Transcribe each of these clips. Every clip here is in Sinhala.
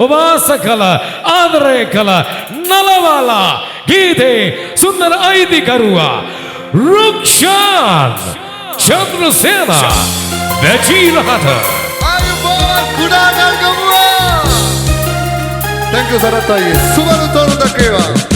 උපාස කළ ආදරය කළ නලවාලා ගීතේ සුන්දර අයිතිකරුවා රුක්ෂාන් චන්ද්‍රසේන වැචීරහත අයුබෝවන් කුඩාගල් ගමුවා. Thank you සරත් අයියේ. සුබ තෝරු දක්වේවා.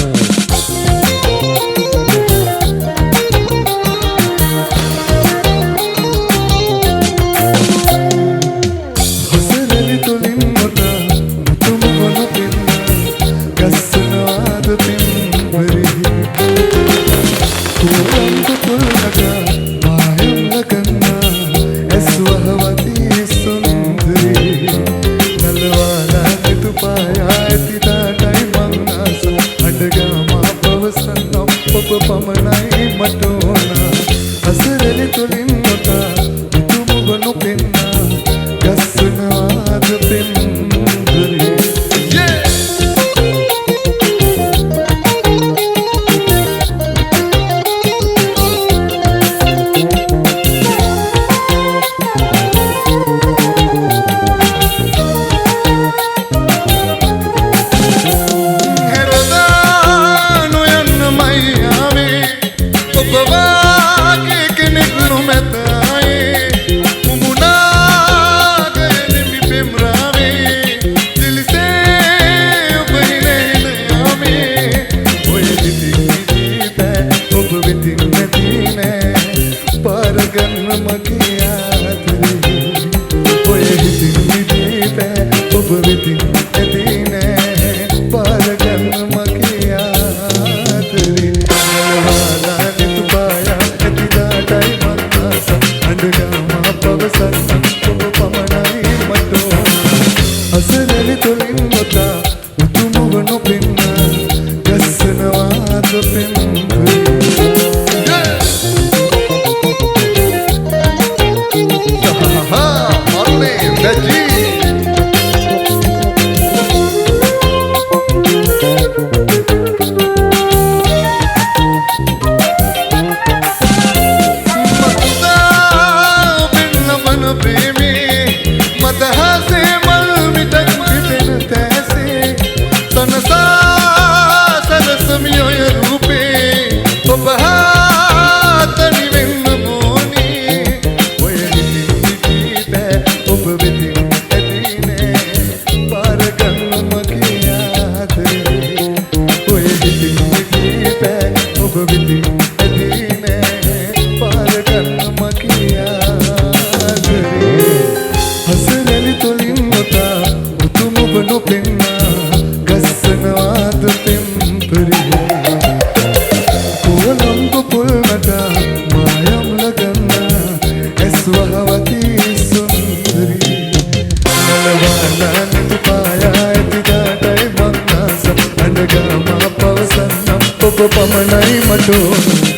පමණයි මට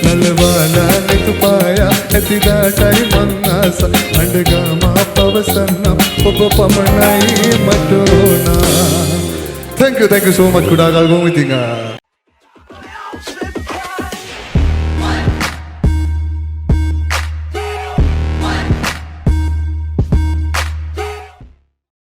නලවාලා නිතුපායා ඇතිදාටයි මං ආස අඬගම පවසන්නම් ඔබ පමණයි මට ඕනා. Thank you so much කුඩාගල් ගොමු ඉතින්